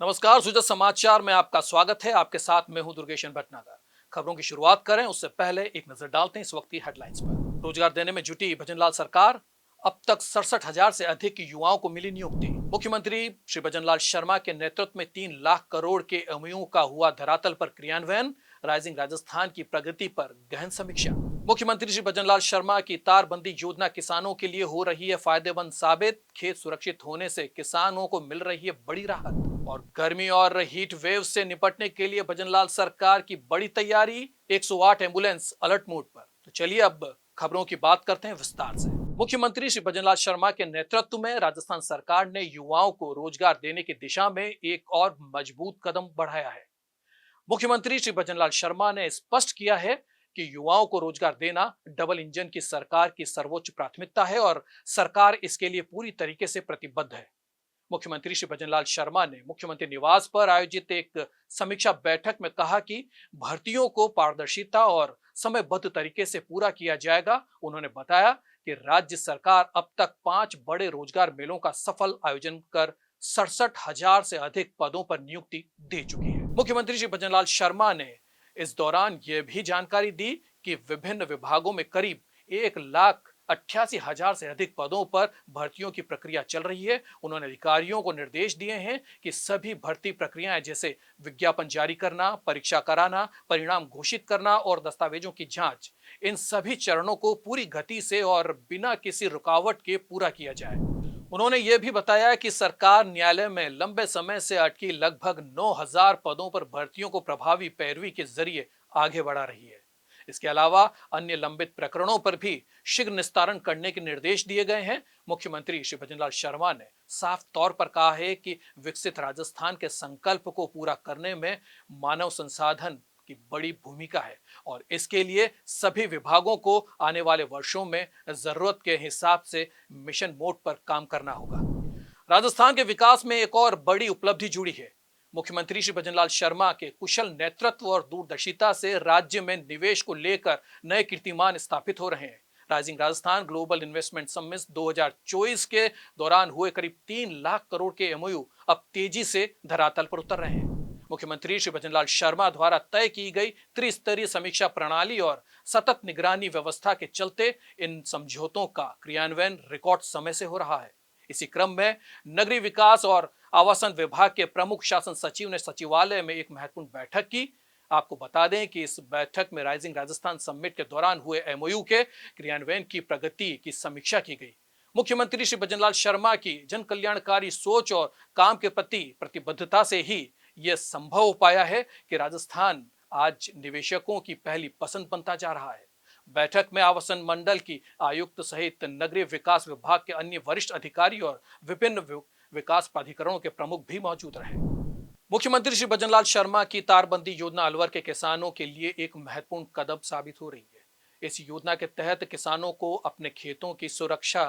नमस्कार, सुजत समाचार में आपका स्वागत है। आपके साथ मैं हूं दुर्गेशन भटनागर। खबरों की शुरुआत करें उससे पहले एक नजर डालते हैं इस वक्त की हेडलाइंस पर। रोजगार देने में जुटी भजनलाल सरकार। अब तक 67,000 से अधिक युवाओं को मिली नियुक्ति। मुख्यमंत्री श्री भजनलाल शर्मा के नेतृत्व में 3 लाख करोड़ के एमओयू का हुआ धरातल पर क्रियान्वयन। राइजिंग राजस्थान की प्रगति पर गहन समीक्षा। मुख्यमंत्री श्री भजनलाल शर्मा की तारबंदी योजना किसानों के लिए हो रही है फायदेमंद साबित। खेत सुरक्षित होने से किसानों को मिल रही है बड़ी राहत। और गर्मी और हीट वेव से निपटने के लिए भजनलाल सरकार की बड़ी तैयारी। 108 एम्बुलेंस अलर्ट मोड पर। तो चलिए अब खबरों की बात करते हैं विस्तार से। मुख्यमंत्री श्री भजनलाल शर्मा के नेतृत्व में राजस्थान सरकार ने युवाओं को रोजगार देने की दिशा में एक और मजबूत कदम बढ़ाया है। मुख्यमंत्री श्री भजनलाल शर्मा ने स्पष्ट किया है कि युवाओं को रोजगार देना डबल इंजन की सरकार की सर्वोच्च प्राथमिकता है और सरकार इसके लिए पूरी तरीके से प्रतिबद्ध है। मुख्यमंत्री श्री भजनलाल शर्मा ने मुख्यमंत्री निवास पर आयोजित एक समीक्षा बैठक में कहा कि भर्तियों को पारदर्शिता और समयबद्ध तरीके से पूरा किया जाएगा। उन्होंने बताया कि राज्य सरकार अब तक 5 बड़े रोजगार मेलों का सफल आयोजन कर 67,000 से अधिक पदों पर नियुक्ति दे चुकी है। मुख्यमंत्री श्री भजनलाल शर्मा ने इस दौरान यह भी जानकारी दी कि विभिन्न विभागों में करीब 1,88,000 से अधिक पदों पर भर्तियों की प्रक्रिया चल रही है। उन्होंने अधिकारियों को निर्देश दिए हैं कि सभी भर्ती प्रक्रियाएं जैसे विज्ञापन जारी करना, परीक्षा कराना, परिणाम घोषित करना और दस्तावेजों की जांच, इन सभी चरणों को पूरी गति से और बिना किसी रुकावट के पूरा किया जाए। उन्होंने यह भी बताया कि सरकार न्यायालय में लंबे समय से अटकी लगभग 9,000 पदों पर भर्तियों को प्रभावी पैरवी के जरिए आगे बढ़ा रही है। इसके अलावा अन्य लंबित प्रकरणों पर भी शीघ्र निस्तारण करने के निर्देश दिए गए हैं। मुख्यमंत्री श्री भजनलाल शर्मा ने साफ तौर पर कहा है कि विकसित राजस्थान के संकल्प को पूरा करने में मानव संसाधन की बड़ी भूमिका है और इसके लिए सभी विभागों को आने वाले वर्षों में जरूरत के हिसाब से मिशन मोड पर काम करना होगा। राजस्थान के विकास में एक और बड़ी उपलब्धि जुड़ी है। मुख्यमंत्री श्री भजनलाल शर्मा के कुशल नेतृत्व और दूरदर्शिता से राज्य में निवेश को लेकर नए कीर्तिमान स्थापित हो रहे हैं। Rising Rajasthan global investment summit 2024 के दौरान हुए करीब 3 लाख करोड़ के एमओयू अब तेजी से धरातल पर उतर रहे हैं। मुख्यमंत्री श्री भजनलाल शर्मा द्वारा तय की गई त्रिस्तरीय समीक्षा प्रणाली और सतत निगरानी व्यवस्था के चलते इन समझौतों का क्रियान्वयन रिकॉर्ड समय से हो रहा है। इसी क्रम में नगरीय विकास और आवासन विभाग के प्रमुख शासन सचिव ने सचिवालय में एक महत्वपूर्ण बैठक की। आपको बता दें कि इस बैठक में राइजिंग राजस्थान समिट के दौरान हुए एमओयू के क्रियान्वयन की प्रगति की समीक्षा की गई। मुख्यमंत्री श्री भजनलाल शर्मा की जन कल्याणकारी सोच और काम के प्रति प्रतिबद्धता से ही यह संभव हो पाया है कि राजस्थान आज निवेशकों की पहली पसंद बनता जा रहा है। बैठक में आवासन मंडल की आयुक्त सहित नगरीय विकास विभाग के अन्य वरिष्ठ अधिकारी और विभिन्न विकास प्राधिकरणों के प्रमुख भी मौजूद रहे। मुख्यमंत्री श्री भजनलाल शर्मा की तारबंदी योजना अलवर के किसानों के लिए एक महत्वपूर्ण कदम साबित हो रही है। इस योजना के तहत किसानों को अपने खेतों की सुरक्षा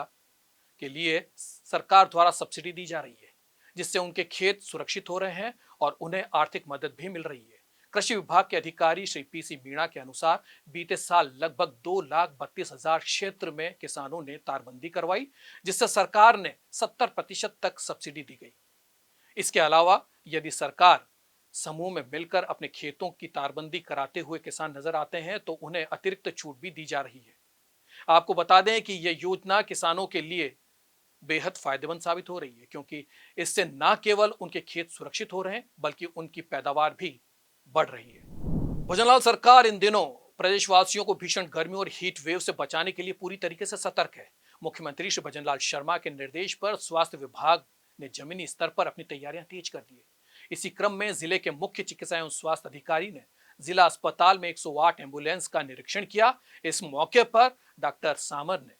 के लिए सरकार द्वारा सब्सिडी दी जा रही है, जिससे उनके खेत सुरक्षित हो रहे हैं और उन्हें आर्थिक मदद भी मिल रही है। कृषि विभाग के अधिकारी श्री पीसी मीणा के अनुसार बीते साल लगभग 2,32,000 क्षेत्र में किसानों ने तारबंदी करवाई, जिससे सरकार ने 70% तक सब्सिडी दी गई। इसके अलावा यदि सरकार समूह में मिलकर अपने खेतों की तारबंदी कराते हुए किसान नजर आते हैं तो उन्हें अतिरिक्त छूट भी दी जा रही है। आपको बता दें कि यह योजना किसानों के लिए बेहद फायदेमंद साबित हो रही है, क्योंकि इससे न केवल उनके खेत सुरक्षित हो रहे हैं बल्कि उनकी पैदावार भी बढ़ रही है। भजनलाल सरकार इन दिनों प्रदेशवासियों को भीषण गर्मी और हीट वेव से बचाने के लिए पूरी तरीके से सतर्क है। मुख्यमंत्री श्री भजनलाल शर्मा के निर्देश पर स्वास्थ्य विभाग ने जमीनी स्तर पर अपनी तैयारियां तेज कर दी है। इसी क्रम में जिले के मुख्य चिकित्सा एवं स्वास्थ्य अधिकारी ने जिला अस्पताल में 108 एम्बुलेंस का निरीक्षण किया। इस मौके पर डॉक्टर सामर ने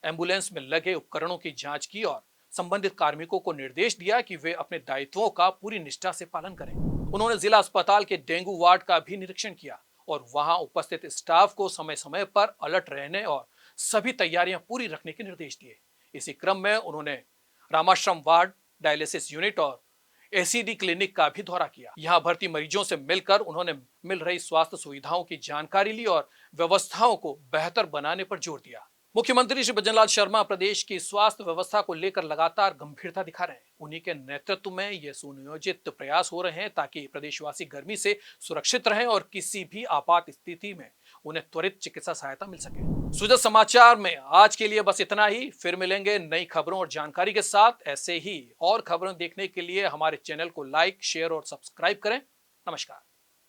एम्बुलेंस में लगे उपकरणों की जांच की और संबंधित कार्मिकों को निर्देश दिया कि वे अपने दायित्वों का पूरी निष्ठा से पालन करें। उन्होंने जिला अस्पताल के डेंगू वार्ड का भी निरीक्षण किया और वहां उपस्थित स्टाफ को समय समय पर अलर्ट रहने और सभी तैयारियां पूरी रखने के निर्देश दिए। इसी क्रम में उन्होंने रामाश्रम वार्ड, डायलिसिस यूनिट और एसीडी क्लिनिक का भी दौरा किया। यहां भर्ती मरीजों से मिलकर उन्होंने मिल रही स्वास्थ्य सुविधाओं की जानकारी ली और व्यवस्थाओं को बेहतर बनाने पर जोर दिया। मुख्यमंत्री श्री भजनलाल शर्मा प्रदेश की स्वास्थ्य व्यवस्था को लेकर लगातार गंभीरता दिखा रहे हैं। उन्हीं के नेतृत्व में ये सुनियोजित प्रयास हो रहे हैं ताकि प्रदेशवासी गर्मी से सुरक्षित रहें और किसी भी आपात स्थिति में उन्हें त्वरित चिकित्सा सहायता मिल सके। सुजत समाचार में आज के लिए बस इतना ही। फिर मिलेंगे नई खबरों और जानकारी के साथ। ऐसे ही और खबरें देखने के लिए हमारे चैनल को लाइक, शेयर और सब्सक्राइब करें। नमस्कार।